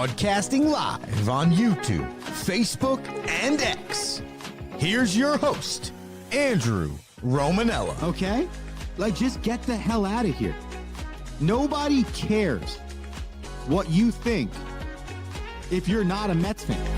Broadcasting live on YouTube, Facebook, and X. Here's your host, Andrew Romanella. Okay? Like, just get the hell out of here. Nobody cares what you think if you're not a Mets fan.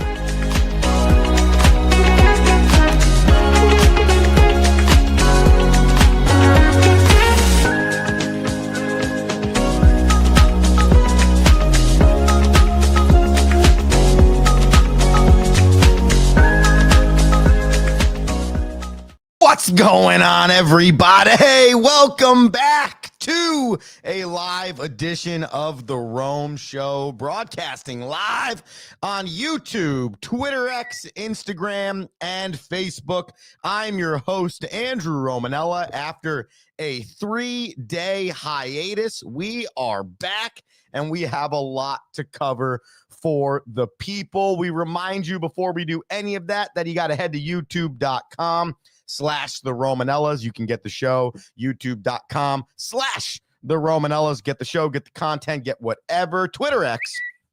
What's going on, everybody? Hey, welcome back to a live edition of The Rome Show, broadcasting live on YouTube, Twitter, X, Instagram, and Facebook. I'm your host, Andrew Romanella. After a 3-day hiatus, we are back, and we have a lot to cover for the people. We remind you before we do any of that you got to head to youtube.com/the Romanellas. You can get the show, youtube.com/the Romanellas. Get the show, get the content, get whatever. Twitter, X,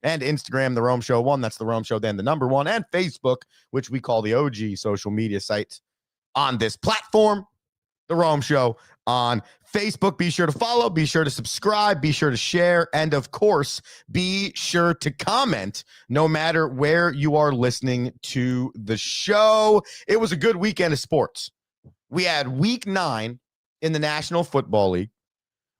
and Instagram, The Rome Show 1. That's The Rome Show, then the number 1. And Facebook, which we call the OG social media site on this platform, The Rome Show on Facebook. Be sure to follow, be sure to subscribe, be sure to share, and of course, be sure to comment no matter where you are listening to the show. It was a good weekend of sports. We had week 9 in the National Football League.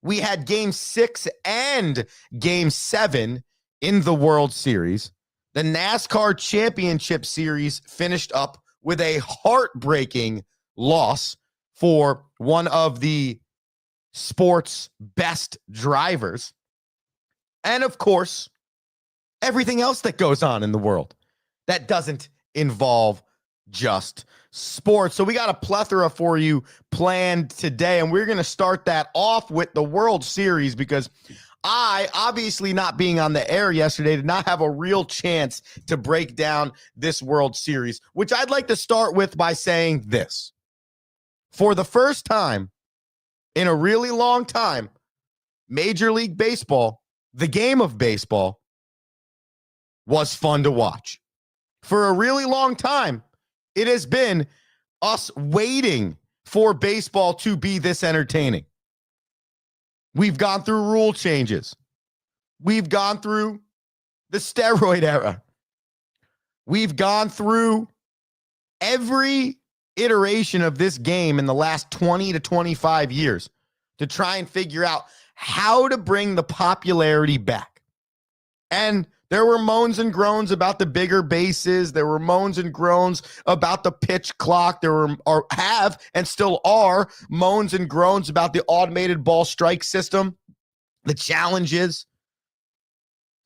We had game 6 and game 7 in the World Series. The NASCAR Championship Series finished up with a heartbreaking loss for one of the sport's best drivers. And of course, everything else that goes on in the world that doesn't involve just sports. So we got a plethora for you planned today, and we're going to start that off with the World Series because I, obviously not being on the air yesterday, did not have a real chance to break down this World Series, which I'd like to start with by saying this. For the first time in a really long time, Major League Baseball, the game of baseball, was fun to watch. For a really long time, it has been us waiting for baseball to be this entertaining. We've gone through rule changes. We've gone through the steroid era. We've gone through every iteration of this game in the last 20 to 25 years to try and figure out how to bring the popularity back. And there were moans and groans about the bigger bases. There were moans and groans about the pitch clock. There were, or have, and still are, moans and groans about the automated ball strike system, the challenges.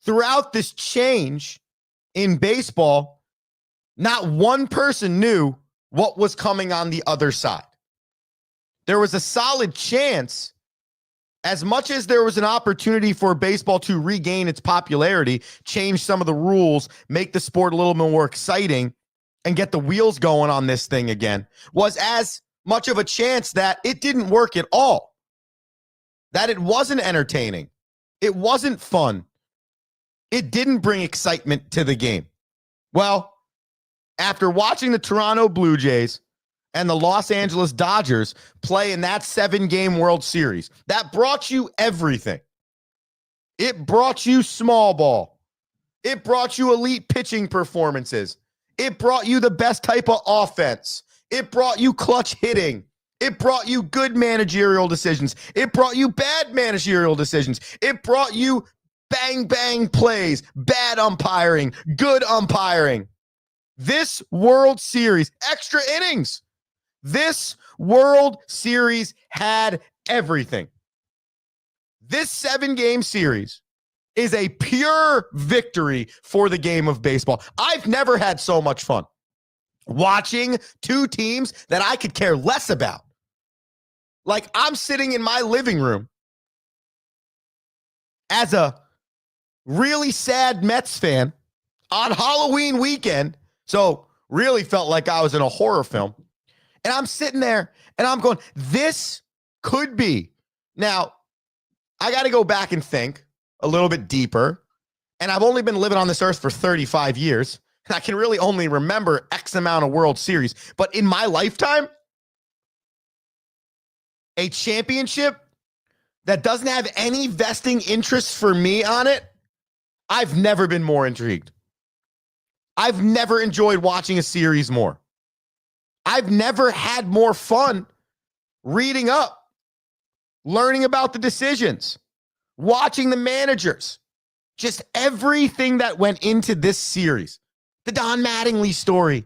Throughout this change in baseball, not one person knew what was coming on the other side. There was a solid chance, as much as there was an opportunity for baseball to regain its popularity, change some of the rules, make the sport a little more exciting, and get the wheels going on this thing again, was as much of a chance that it didn't work at all. That it wasn't entertaining. It wasn't fun. It didn't bring excitement to the game. Well, after watching the Toronto Blue Jays and the Los Angeles Dodgers play in that 7-game World Series, that brought you everything. It brought you small ball. It brought you elite pitching performances. It brought you the best type of offense. It brought you clutch hitting. It brought you good managerial decisions. It brought you bad managerial decisions. It brought you bang, bang plays, bad umpiring, good umpiring. This World Series, extra innings. This World Series had everything. This 7-game series is a pure victory for the game of baseball. I've never had so much fun watching two teams that I could care less about. Like, I'm sitting in my living room as a really sad Mets fan on Halloween weekend. So really felt like I was in a horror film. And I'm sitting there and I'm going, this could be. Now, I got to go back and think a little bit deeper And I've only been living on this earth for 35 years. And I can really only remember X amount of World Series. But in my lifetime, a championship that doesn't have any vesting interest for me on it, I've never been more intrigued. I've never enjoyed watching a series more. I've never had more fun reading up, learning about the decisions, watching the managers, just everything that went into this series. The Don Mattingly story,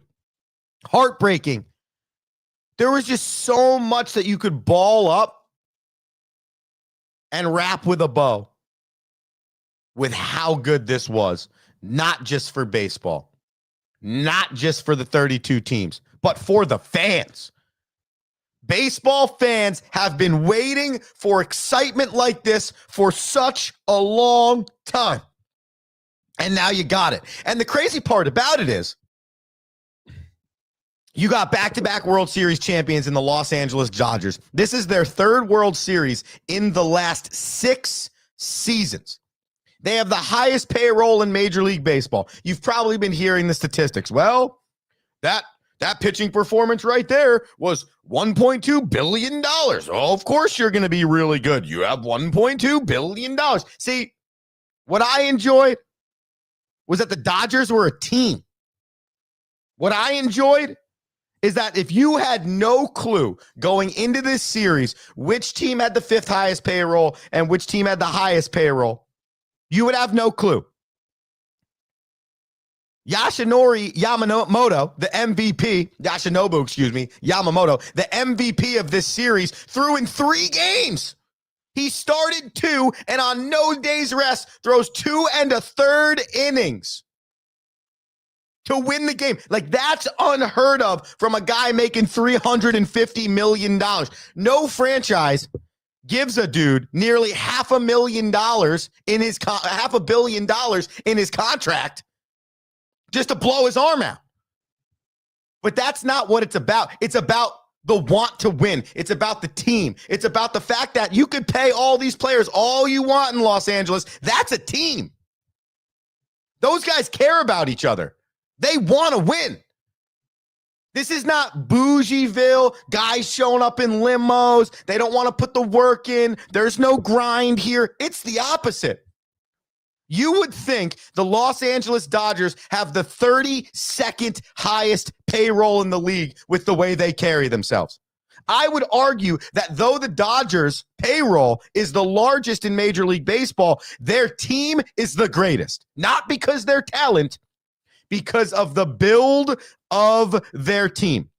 heartbreaking. There was just so much that you could ball up and wrap with a bow with how good this was, not just for baseball, not just for the 32 teams, but for the fans. Baseball fans have been waiting for excitement like this for such a long time. And now you got it. And the crazy part about it is you got back-to-back World Series champions in the Los Angeles Dodgers. This is their third World Series in the last 6 seasons. They have the highest payroll in Major League Baseball. You've probably been hearing the statistics. Well, that pitching performance right there was $1.2 billion. Oh, of course you're going to be really good. You have $1.2 billion. See, what I enjoyed was that the Dodgers were a team. What I enjoyed is that if you had no clue going into this series which team had the 5th highest payroll and which team had the highest payroll, you would have no clue. Yamanobu, the MVP, Yamamoto, the MVP of this series, threw in 3 games. He started 2, and on no day's rest, throws 2 1/3 innings to win the game. Like, that's unheard of from a guy making $350 million. No franchise gives a dude nearly $500,000 in his $500 million in his contract just to blow his arm out. But that's not what it's about. It's about the want to win. It's about the team. It's about the fact that you could pay all these players all you want in Los Angeles. That's a team. Those guys care about each other. They want to win. This is not Bougieville, guys showing up in limos. They don't want to put the work in. There's no grind here. It's the opposite. You would think the Los Angeles Dodgers have the 32nd highest payroll in the league with the way they carry themselves. I would argue that though the Dodgers' payroll is the largest in Major League Baseball, their team is the greatest. Not because their talent, because of the build of their team.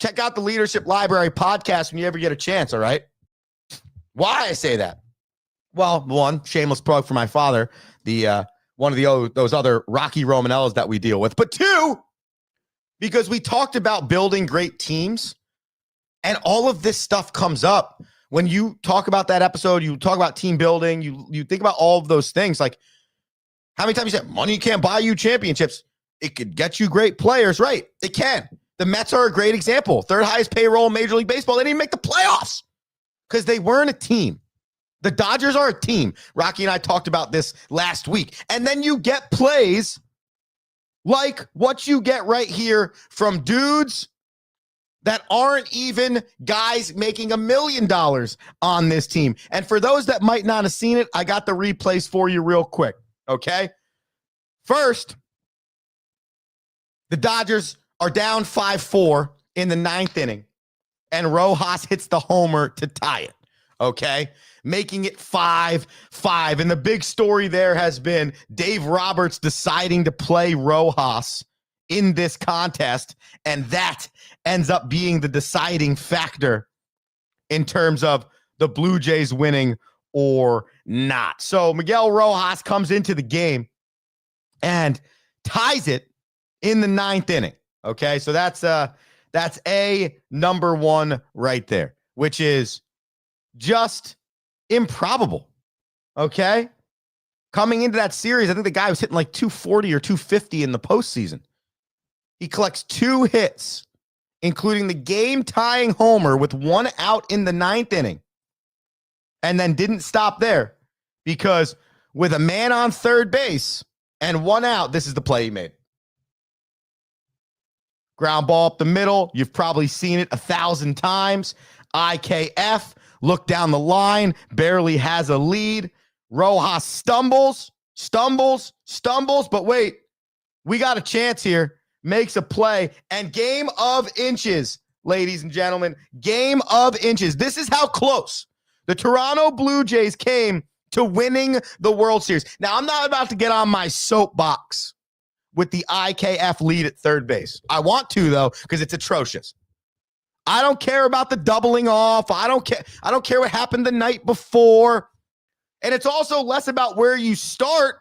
Check out the Leadership Library podcast when you ever get a chance, all right? Why I say that? Well, one, shameless plug for my father, the one of those other Rocky Romanellas that we deal with. But 2, because we talked about building great teams, and all of this stuff comes up. When you talk about that episode, you talk about team building, you think about all of those things. Like, how many times you said money can't buy you championships? It could get you great players, right? It can. The Mets are a great example. 3rd highest payroll in Major League Baseball. They didn't even make the playoffs because they weren't a team. The Dodgers are a team. Rocky and I talked about this last week. And then you get plays like what you get right here from dudes that aren't even guys making $1 million on this team. And for those that might not have seen it, I got the replays for you real quick. Okay. First, the Dodgers are down 5-4 in the 9th inning, and Rojas hits the homer to tie it. Okay. Making it 5-5. And the big story there has been Dave Roberts deciding to play Rojas in this contest. And that ends up being the deciding factor in terms of the Blue Jays winning or not. So Miguel Rojas comes into the game and ties it in the 9th inning. Okay, so that's a number 1 right there, which is just improbable. Okay, coming into that series, I think the guy was hitting like 240 or 250 in the postseason. He collects 2 hits, including the game-tying homer with 1 out in the 9th inning. And then didn't stop there because with a man on third base and one out. This is the play he made. Ground ball up the middle. You've probably seen it 1,000 times. IKF, look down the line, barely has a lead. Rojas stumbles, but wait, we got a chance here. Makes a play, and game of inches, ladies and gentlemen. Game of inches. This is how close the Toronto Blue Jays came to winning the World Series. Now, I'm not about to get on my soapbox with the IKF lead at third base. I want to, though, because it's atrocious. I don't care about the doubling off. I don't care what happened the night before. And it's also less about where you start,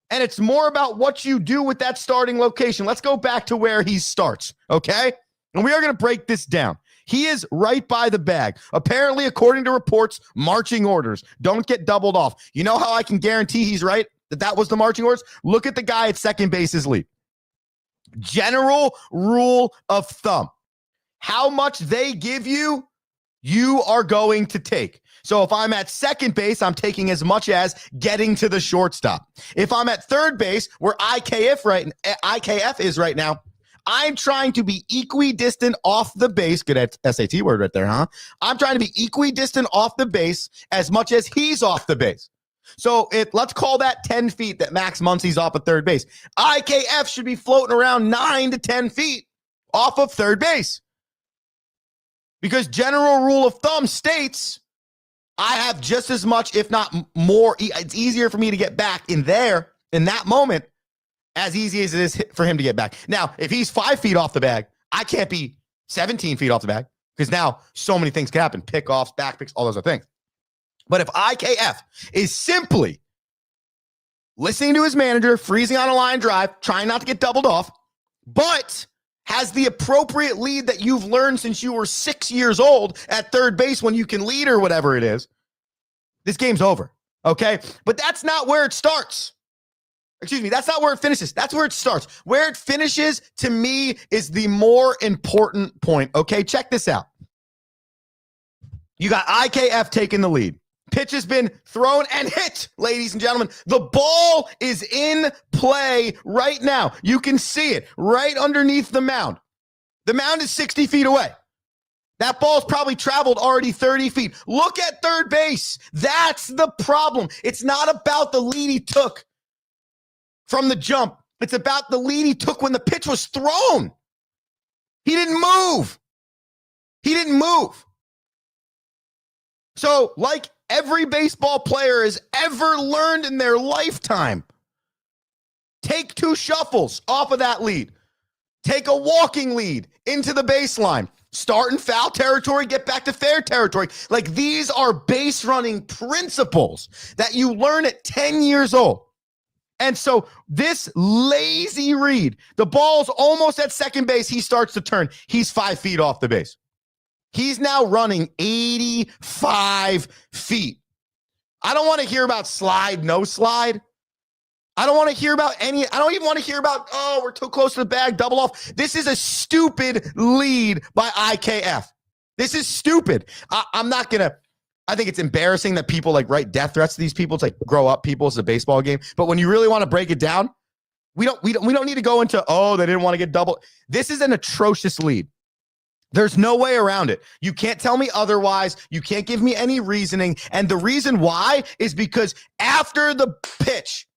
and it's more about what you do with that starting location. Let's go back to where he starts, okay? And we are going to break this down. He is right by the bag. Apparently, according to reports, marching orders. Don't get doubled off. You know how I can guarantee he's right, that was the marching orders? Look at the guy at second base's lead. General rule of thumb. How much they give you, you are going to take. So if I'm at second base, I'm taking as much as getting to the shortstop. If I'm at third base, where IKF is right now, I'm trying to be equidistant off the base. Good at SAT word right there, huh? I'm trying to be equidistant off the base as much as he's off the base. So let's call that 10 feet that Max Muncy's off of third base. IKF should be floating around 9 to 10 feet off of third base. Because general rule of thumb states I have just as much, if not more. It's easier for me to get back in there in that moment as easy as it is for him to get back. Now, if he's 5 feet off the bag, I can't be 17 feet off the bag because now so many things can happen. Pickoffs, back picks, all those other things. But if IKF is simply listening to his manager, freezing on a line drive, trying not to get doubled off, but has the appropriate lead that you've learned since you were 6 years old at third base when you can lead or whatever it is, this game's over, okay? But that's not where it starts. Excuse me, that's not where it finishes. That's where it starts. Where it finishes, to me, is the more important point, okay? Check this out. You got IKF taking the lead. Pitch has been thrown and hit, ladies and gentlemen. The ball is in play right now. You can see it right underneath the mound. The mound is 60 feet away. That ball's probably traveled already 30 feet. Look at third base. That's the problem. It's not about the lead he took from the jump. It's about the lead he took when the pitch was thrown. He didn't move. So, like every baseball player has ever learned in their lifetime, take 2 shuffles off of that lead. Take a walking lead into the baseline. Start in foul territory, get back to fair territory. Like, these are base running principles that you learn at 10 years old. And so this lazy read, the ball's almost at second base. He starts to turn. He's 5 feet off the base. He's now running 85 feet. I don't want to hear about slide, no slide. I don't want to hear about I don't even want to hear about, oh, we're too close to the bag, double off. This is a stupid lead by IKF. This is stupid. I think it's embarrassing that people like write death threats to these people. It's like, grow up, people. It's a baseball game. But when you really want to break it down, we don't need to go into, oh, they didn't want to get double. This is an atrocious lead. There's no way around it. You can't tell me otherwise. You can't give me any reasoning. And the reason why is because after the pitch,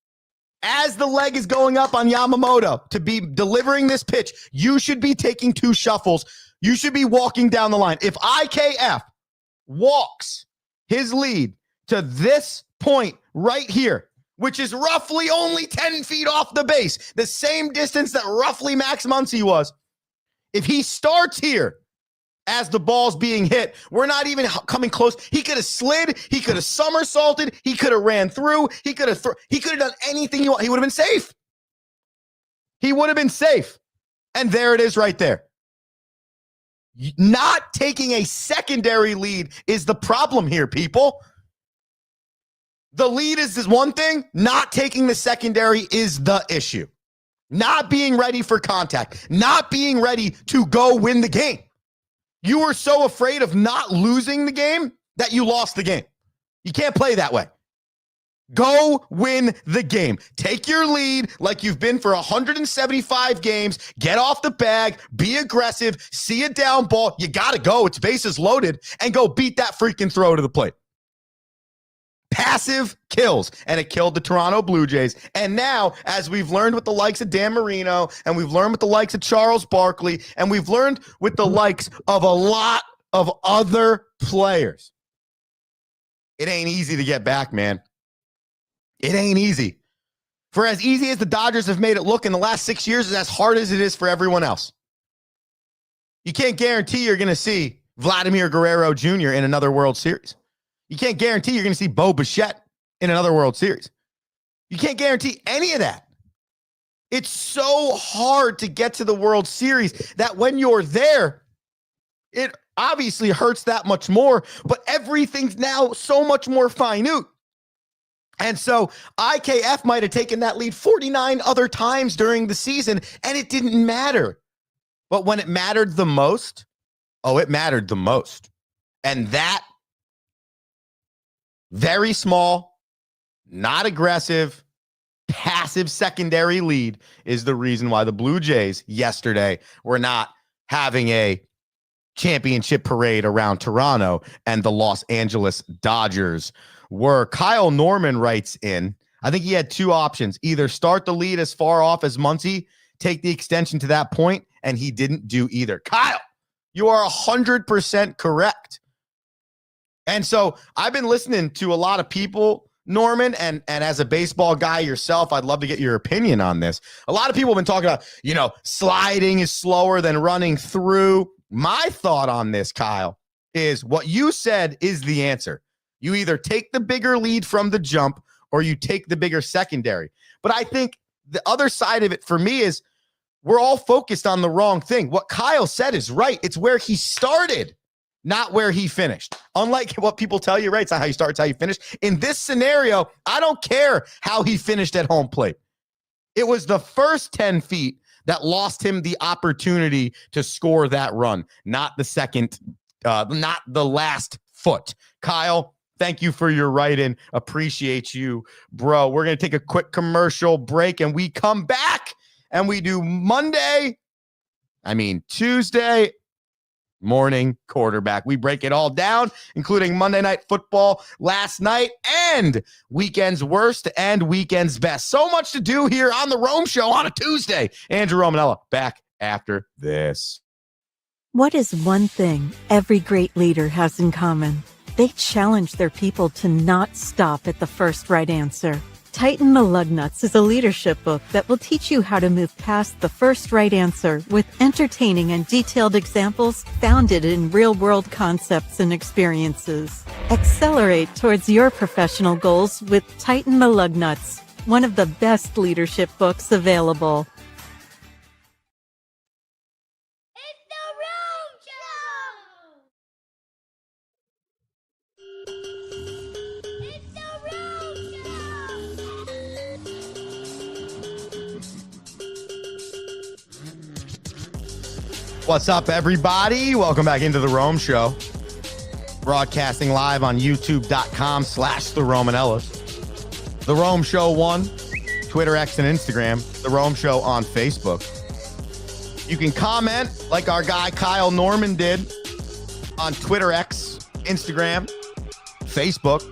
as the leg is going up on Yamamoto to be delivering this pitch, you should be taking 2 shuffles. You should be walking down the line. If IKF walks his lead to this point right here, which is roughly only 10 feet off the base, the same distance that roughly Max Muncy was, if he starts here as the ball's being hit, we're not even coming close. He could have slid. He could have somersaulted. He could have ran through. He could have done anything you want. He would have been safe. He would have been safe. And there it is right there. Not taking a secondary lead is the problem here, people. The lead is one thing. Not taking the secondary is the issue. Not being ready for contact, not being ready to go win the game. You were so afraid of not losing the game that you lost the game. You can't play that way. Go win the game. Take your lead like you've been for 175 games. Get off the bag. Be aggressive. See a down ball. You got to go. It's bases loaded. And go beat that freaking throw to the plate. Passive kills. And it killed the Toronto Blue Jays. And now, as we've learned with the likes of Dan Marino, and we've learned with the likes of Charles Barkley, and we've learned with the likes of a lot of other players, it ain't easy to get back, man. It ain't easy. For as easy as the Dodgers have made it look in the last 6 years, is as hard as it is for everyone else. You can't guarantee you're going to see Vladimir Guerrero Jr. in another World Series. You can't guarantee you're going to see Bo Bichette in another World Series. You can't guarantee any of that. It's so hard to get to the World Series that when you're there, it obviously hurts that much more, but everything's now so much more minute. And so IKF might have taken that lead 49 other times during the season, and it didn't matter. But when it mattered the most, it mattered the most. And that very small, not aggressive, passive secondary lead is the reason why the Blue Jays yesterday were not having a championship parade around Toronto and the Los Angeles Dodgers were. Kyle Norman writes in, I think he had two options. Either start the lead as far off as Muncy, take the extension to that point, and he didn't do either. Kyle, you are 100% correct. And so I've been listening to a lot of people, Norman, and as a baseball guy yourself, I'd love to get your opinion on this. A lot of people have been talking about, sliding is slower than running through. My thought on this, Kyle, is what you said is the answer. You either take the bigger lead from the jump or you take the bigger secondary. But I think the other side of it for me is we're all focused on the wrong thing. What Kyle said is right. It's where he started, not where he finished. Unlike what people tell you, right? It's not how you start, it's how you finish. In this scenario, I don't care how he finished at home plate. It was the first 10 feet that lost him the opportunity to score that run, not the second, not the last foot. Kyle, thank you for your write-in. Appreciate you, bro. We're going to take a quick commercial break, and we come back, and we do Tuesday morning quarterback. We break it all down, including Monday Night Football last night and weekend's worst and weekend's best. So much to do here on the Rome Show on a Tuesday. Andrew Romanella back after this. What is one thing every great leader has in common? They challenge their people to not stop at the first right answer. Tighten the Lug Nuts is a leadership book that will teach you how to move past the first right answer with entertaining and detailed examples founded in real-world concepts and experiences. Accelerate towards your professional goals with Tighten the Lug Nuts, one of the best leadership books available. What's up, everybody? Welcome back into the Rome Show. Broadcasting live on youtube.com/The Romanellas. The Rome Show 1, Twitter, X, and Instagram. The Rome Show on Facebook. You can comment like our guy Kyle Norman did on Twitter, X, Instagram, Facebook.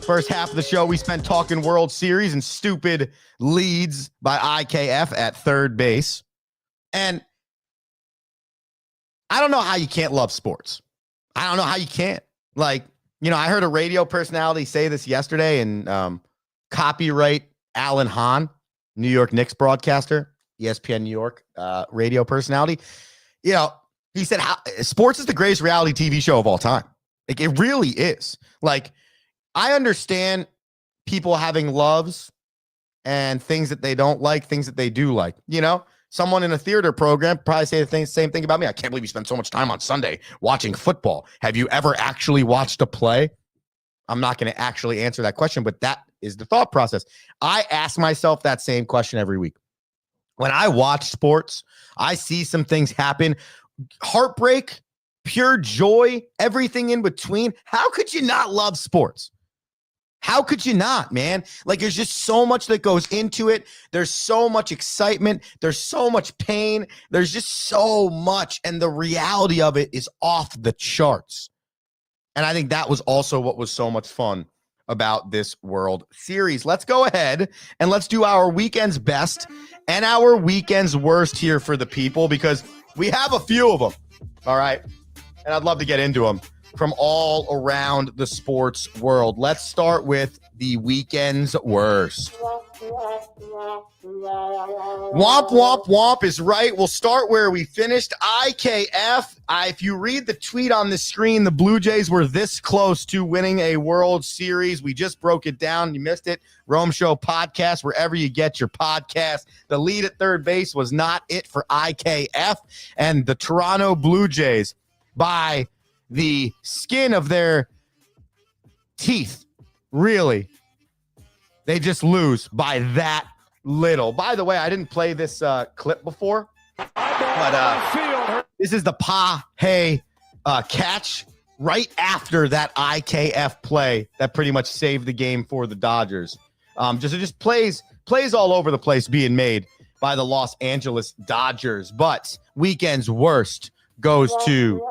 First half of the show, we spent talking World Series and stupid leads by IKF at third base. And I don't know how you can't love sports. I don't know how you can't. I heard a radio personality say this yesterday, and copyright Alan Hahn, New York Knicks broadcaster, ESPN New York radio personality. He said sports is the greatest reality TV show of all time. It really is. I understand people having loves and things that they don't like, things that they do like. Someone in a theater program probably say the same thing about me. I can't believe you spend so much time on Sunday watching football. Have you ever actually watched a play? I'm not going to actually answer that question, but that is the thought process. I ask myself that same question every week. When I watch sports, I see some things happen. Heartbreak, pure joy, everything in between. How could you not love sports? How could you not, man? Like, there's just so much that goes into it. There's so much excitement. There's so much pain. There's just so much. And the reality of it is off the charts. And I think that was also what was so much fun about this World Series. Let's go ahead and let's do our weekend's best and our weekend's worst here for the people, because we have a few of them. All right. And I'd love to get into them from all around the sports world. Let's start with the weekend's worst. Womp, womp, womp is right. We'll start where we finished. IKF. If you read the tweet on the screen, the Blue Jays were this close to winning a World Series. We just broke it down. You missed it. Rome Show podcast, wherever you get your podcast. The lead at third base was not it for IKF. And the Toronto Blue Jays, by the skin of their teeth, really, they just lose by that little. By the way, I didn't play this clip before, but this is the hey catch right after that IKF play that pretty much saved the game for the Dodgers. Just plays all over the place being made by the Los Angeles Dodgers. But weekend's worst goes to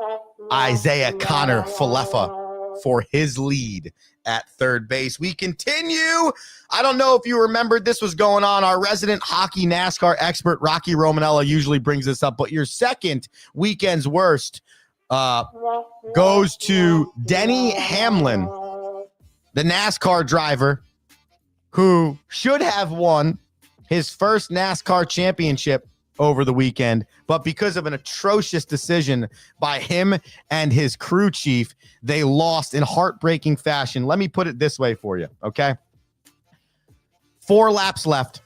Isaiah Connor Falefa for his lead at third base. We continue. I don't know if you remembered this was going on. Our resident hockey NASCAR expert, Rocky Romanella, usually brings this up, but your second weekend's worst goes to Denny Hamlin, the NASCAR driver who should have won his first NASCAR championship over the weekend, but because of an atrocious decision by him and his crew chief, they lost in heartbreaking fashion. Let me put it this way for you, okay? 4 laps left,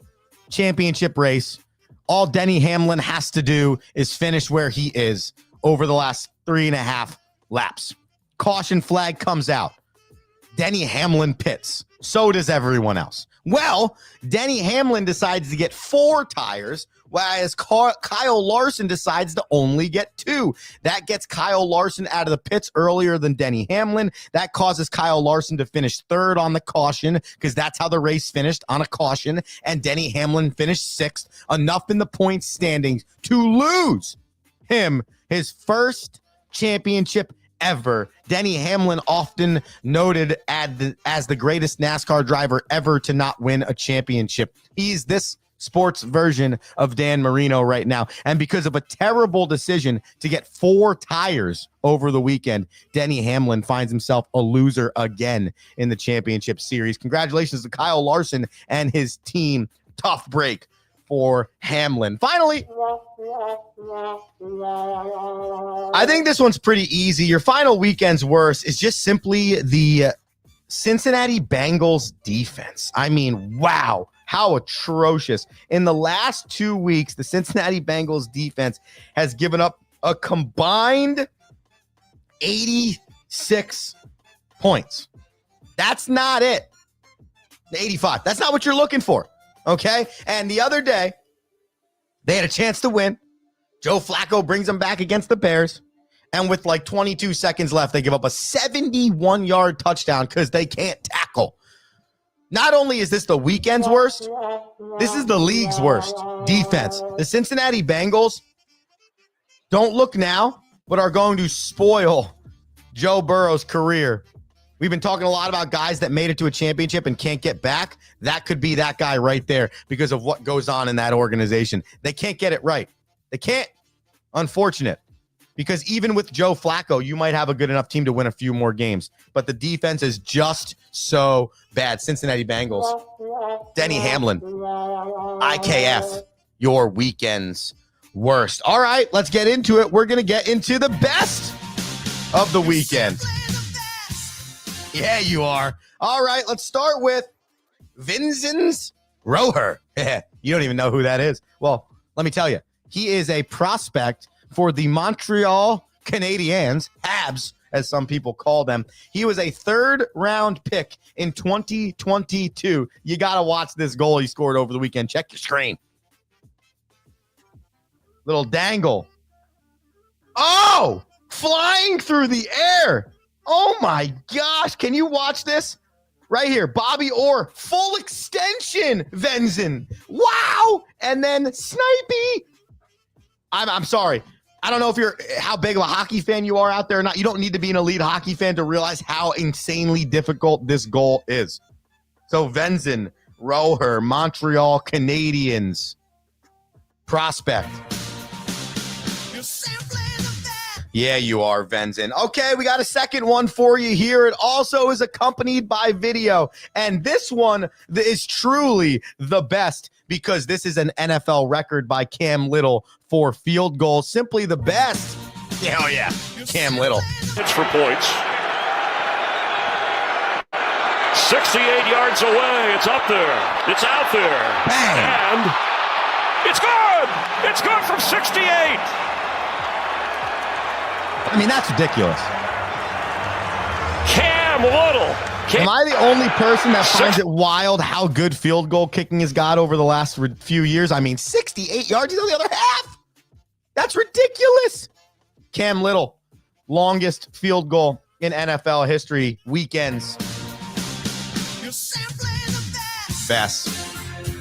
championship race. All Denny Hamlin has to do is finish where he is over the last 3.5 laps. Caution flag comes out. Denny Hamlin pits. So does everyone else. Well, Denny Hamlin decides to get 4 tires, whereas Kyle Larson decides to only get 2. That gets Kyle Larson out of the pits earlier than Denny Hamlin. That causes Kyle Larson to finish 3rd on the caution, because that's how the race finished, on a caution, and Denny Hamlin finished 6th, enough in the points standings to lose him his first championship ever. Denny Hamlin, often noted as the greatest NASCAR driver ever to not win a championship. He's this sports version of Dan Marino right now. And because of a terrible decision to get 4 tires over the weekend, Denny Hamlin finds himself a loser again in the championship series. Congratulations to Kyle Larson and his team. Tough break for Hamlin. Finally, I think this one's pretty easy. Your final weekend's worst is just simply the Cincinnati Bengals defense. I mean, wow, how atrocious. In the last 2 weeks, the Cincinnati Bengals defense has given up a combined 86 points. That's not it. 85. That's not what you're looking for. Okay? And the other day, they had a chance to win. Joe Flacco brings them back against the Bears. And with like 22 seconds left, they give up a 71-yard touchdown because they can't tackle. Not only is this the weekend's worst, this is the league's worst defense. The Cincinnati Bengals don't look now, but are going to spoil Joe Burrow's career. We've been talking a lot about guys that made it to a championship and can't get back. That could be that guy right there because of what goes on in that organization. They can't get it right. They can't. Unfortunate. Because even with Joe Flacco, you might have a good enough team to win a few more games. But the defense is just so bad. Cincinnati Bengals. Denny Hamlin. IKF. Your weekend's worst. All right, let's get into it. We're going to get into the best of the weekend. Yeah, you are. All right, let's start with Vincent Roher. You don't even know who that is. Well, let me tell you. He is a prospect for the Montreal Canadiens, Habs, as some people call them. He was a 3rd-round pick in 2022. You got to watch this goal he scored over the weekend. Check your screen. Little dangle. Oh, flying through the air. Oh, my gosh. Can you watch this? right here. Bobby Orr, full extension, Venzen. Wow. And then Snipey. I'm sorry. I don't know if how big of a hockey fan you are out there or not. You don't need to be an elite hockey fan to realize how insanely difficult this goal is. So Venzen, Roher, Montreal Canadiens, prospect. Yeah, you are, Venzen. Okay, we got a second one for you here. It also is accompanied by video. And this one is truly the best because this is an NFL record by Cam Little for field goals. Simply the best. Hell yeah, Cam Little. It's for points. 68 yards away. It's up there. It's out there. Bang. And it's good. It's good from 68. I mean, that's ridiculous. Cam Little. Am I the only person that finds it wild how good field goal kicking has got over the last few years? I mean, 68 yards, he's on the other half. That's ridiculous. Cam Little, longest field goal in NFL history, weekends. Best.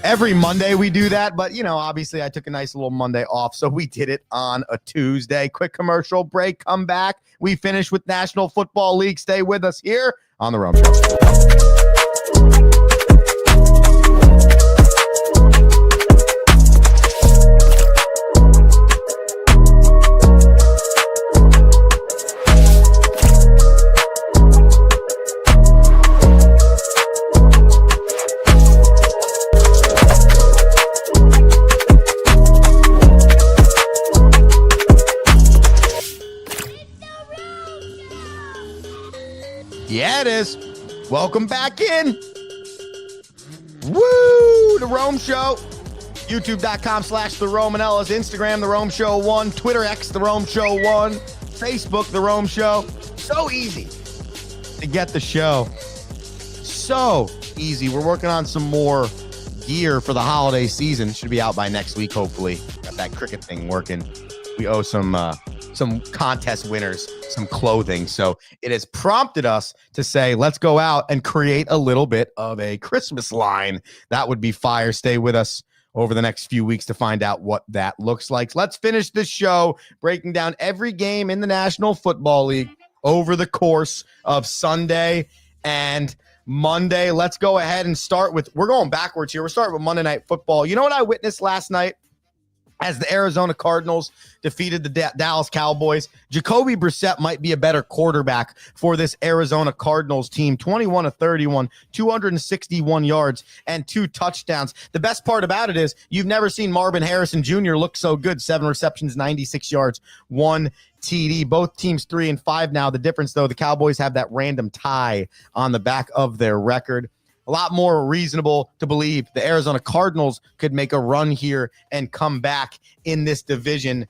Every Monday we do that, but, obviously I took a nice little Monday off, so we did it on a Tuesday. Quick commercial break, come back. We finish with National Football League. Stay with us here on The Rome Show. Yeah, it is. Welcome back in. Woo! The Rome Show. YouTube.com/The Romanellas. Instagram, The Rome Show 1. Twitter X, The Rome Show 1. Facebook, The Rome Show. So easy to get the show. So easy. We're working on some more gear for the holiday season. Should be out by next week, hopefully. Got that cricket thing working. We owe some contest winners some clothing. So it has prompted us to say, let's go out and create a little bit of a Christmas line. That would be fire. Stay with us over the next few weeks to find out what that looks like. Let's finish this show breaking down every game in the National Football League over the course of Sunday and Monday. Let's go ahead and start with, we're going backwards here. We're starting with Monday Night Football. You know what I witnessed last night? As the Arizona Cardinals defeated the Dallas Cowboys, Jacoby Brissett might be a better quarterback for this Arizona Cardinals team. 21-31, 261 yards, and 2 touchdowns. The best part about it is you've never seen Marvin Harrison Jr. look so good. 7 receptions, 96 yards, 1 TD. Both teams 3-5 now. The difference, though, the Cowboys have that random tie on the back of their record. A lot more reasonable to believe the Arizona Cardinals could make a run here and come back in this division,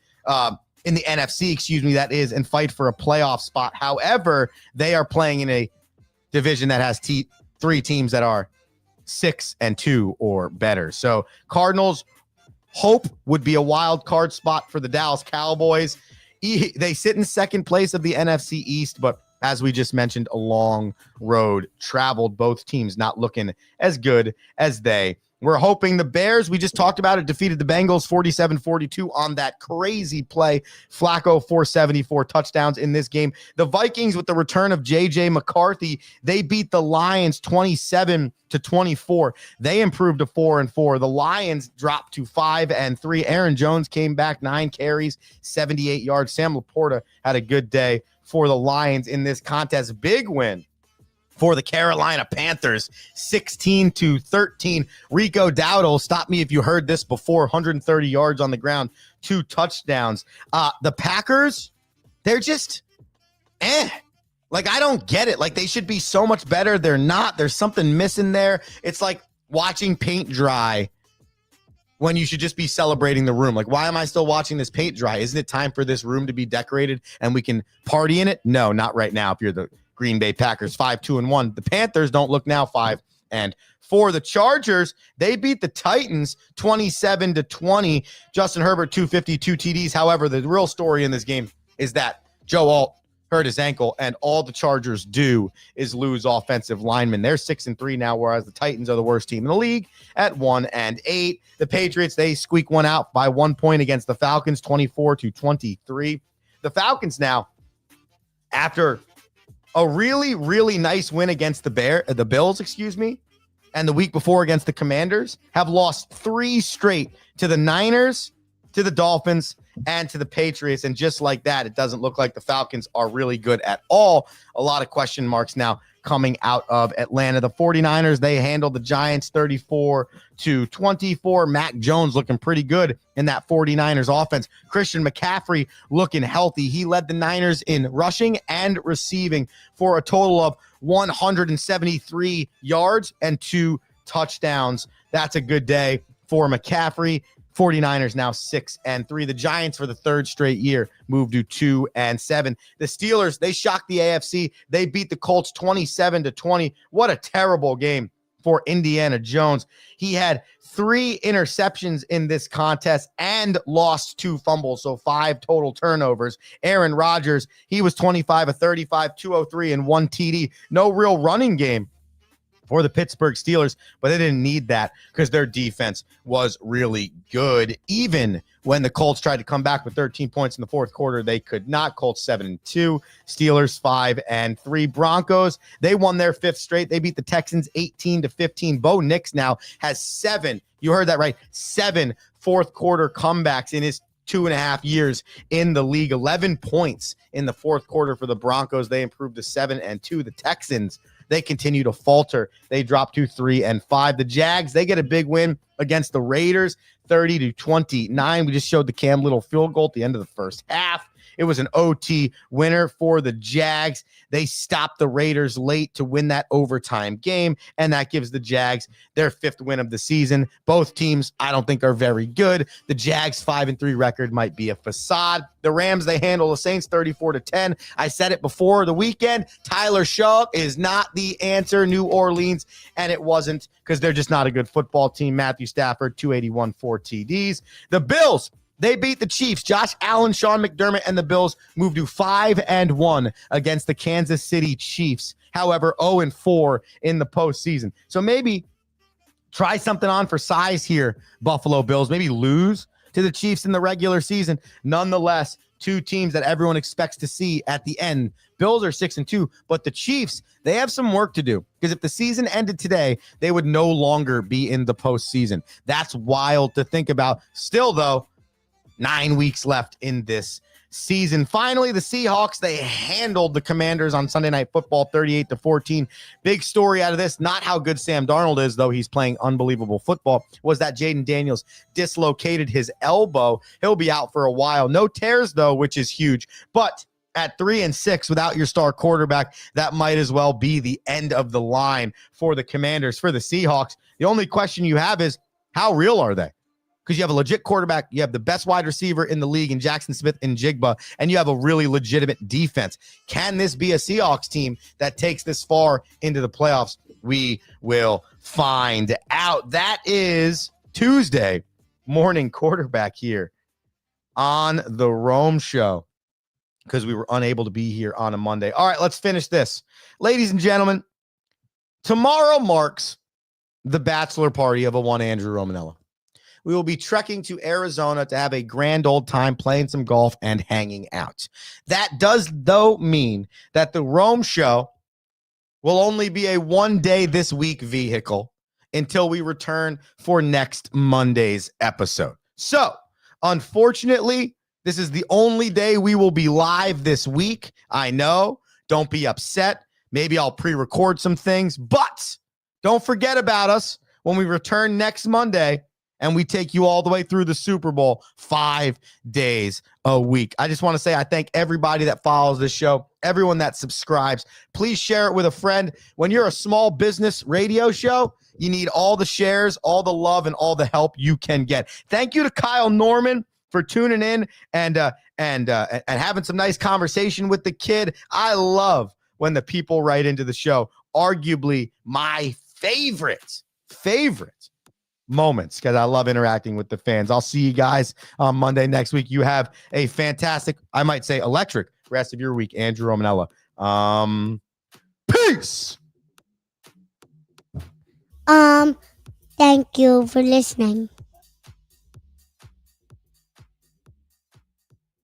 in the NFC, that is, and fight for a playoff spot. However, they are playing in a division that has 3 teams that are 6-2 or better. So Cardinals hope would be a wild card spot for the Dallas Cowboys. They sit in second place of the NFC East, but as we just mentioned, a long road traveled. Both teams not looking as good as they were hoping. The Bears, we just talked about it, defeated the Bengals 47-42 on that crazy play. Flacco, 474 touchdowns in this game. The Vikings, with the return of J.J. McCarthy, they beat the Lions 27-24. They improved to 4-4. The Lions dropped to 5-3. Aaron Jones came back, 9 carries, 78 yards. Sam Laporta had a good day for the Lions in this contest. Big win for the Carolina Panthers, 16-13. Rico Dowdle, stop me if you heard this before, 130 yards on the ground, 2 touchdowns. The Packers, they're just, like, I don't get it. Like, they should be so much better. They're not. There's something missing there. It's like watching paint dry when you should just be celebrating the room. Like, why am I still watching this paint dry? Isn't it time for this room to be decorated and we can party in it? No, not right now. If you're the Green Bay Packers, 5-2-1. The Panthers don't look now 5-4. The Chargers, they beat the Titans 27-20. Justin Herbert, 252 TDs. However, the real story in this game is that Joe Alt hurt his ankle, and all the Chargers do is lose offensive linemen. They're 6-3 now, whereas the Titans are the worst team in the league at 1-8. The Patriots, they squeak one out by 1 point against the Falcons, 24-23. The Falcons now, after a really, really nice win against the Bills, and the week before against the Commanders, have lost 3 straight to the Niners, to the Dolphins, and to the Patriots. And just like that, it doesn't look like the Falcons are really good at all. A lot of question marks now coming out of Atlanta. The 49ers, they handled the Giants 34-24. Mac Jones looking pretty good in that 49ers offense. Christian McCaffrey looking healthy. He led the Niners in rushing and receiving for a total of 173 yards and 2 touchdowns. That's a good day for McCaffrey. 49ers now 6-3. The Giants, for the 3rd straight year, moved to 2-7. The Steelers, they shocked the AFC. They beat the Colts 27-20. What a terrible game for Indiana Jones. He had 3 interceptions in this contest and lost 2 fumbles, so 5 total turnovers. Aaron Rodgers, he was 25 of 35, 203, and 1 TD. No real running game for the Pittsburgh Steelers, but they didn't need that because their defense was really good. Even when the Colts tried to come back with 13 points in the 4th quarter, they could not. Colts 7-2, Steelers 5-3. Broncos, they won their 5th straight. They beat the Texans 18-15. Bo Nix now has 7, you heard that right, 7 4th quarter comebacks in his 2.5 years in the league. 11 points in the 4th quarter for the Broncos. They improved to 7-2. The Texans, they continue to falter. They drop to 3-5. The Jags, they get a big win against the Raiders, 30-29. We just showed the Cam Little field goal at the end of the first half. It was an OT winner for the Jags. They stopped the Raiders late to win that overtime game, and that gives the Jags their 5th win of the season. Both teams, I don't think, are very good. The Jags' 5-3 record might be a facade. The Rams, they handle the Saints 34-10. I said it before the weekend. Tyler Shaw is not the answer, New Orleans, and it wasn't because they're just not a good football team. Matthew Stafford, 281, 4 TDs. The Bills, they beat the Chiefs. Josh Allen, Sean McDermott, and the Bills moved to 5-1 against the Kansas City Chiefs. However, 0-4 in the postseason. So maybe try something on for size here, Buffalo Bills. Maybe lose to the Chiefs in the regular season. Nonetheless, 2 teams that everyone expects to see at the end. Bills are 6-2, but the Chiefs, they have some work to do because if the season ended today, they would no longer be in the postseason. That's wild to think about. Still, though, 9 weeks left in this season. Finally, the Seahawks, they handled the Commanders on Sunday Night Football 38-14. Big story out of this, not how good Sam Darnold is, though he's playing unbelievable football, was that Jaden Daniels dislocated his elbow. He'll be out for a while. No tears, though, which is huge. But at 3-6 without your star quarterback, that might as well be the end of the line for the Commanders. For the Seahawks, the only question you have is, how real are they? Because you have a legit quarterback, you have the best wide receiver in the league in Jackson Smith and Jigba, and you have a really legitimate defense. Can this be a Seahawks team that takes this far into the playoffs? We will find out. That is Tuesday morning quarterback here on the Rome Show because we were unable to be here on a Monday. All right, let's finish this. Ladies and gentlemen, tomorrow marks the bachelor party of a one Andrew Romanella. We will be trekking to Arizona to have a grand old time playing some golf and hanging out. That does, though, mean that the Rome Show will only be a one-day this week vehicle until we return for next Monday's episode. So, unfortunately, this is the only day we will be live this week. I know. Don't be upset. Maybe I'll pre-record some things, but don't forget about us when we return next Monday and we take you all the way through the Super Bowl 5 days a week. I just want to say I thank everybody that follows this show, everyone that subscribes. Please share it with a friend. When you're a small business radio show, you need all the shares, all the love, and all the help you can get. Thank you to Kyle Norman for tuning in and having some nice conversation with the kid. I love when the people write into the show. Arguably my favorite moments because I love interacting with the fans. I'll see you guys on Monday next week. You have a fantastic, I might say electric, rest of your week. Andrew Romanella. Peace. Thank you for listening.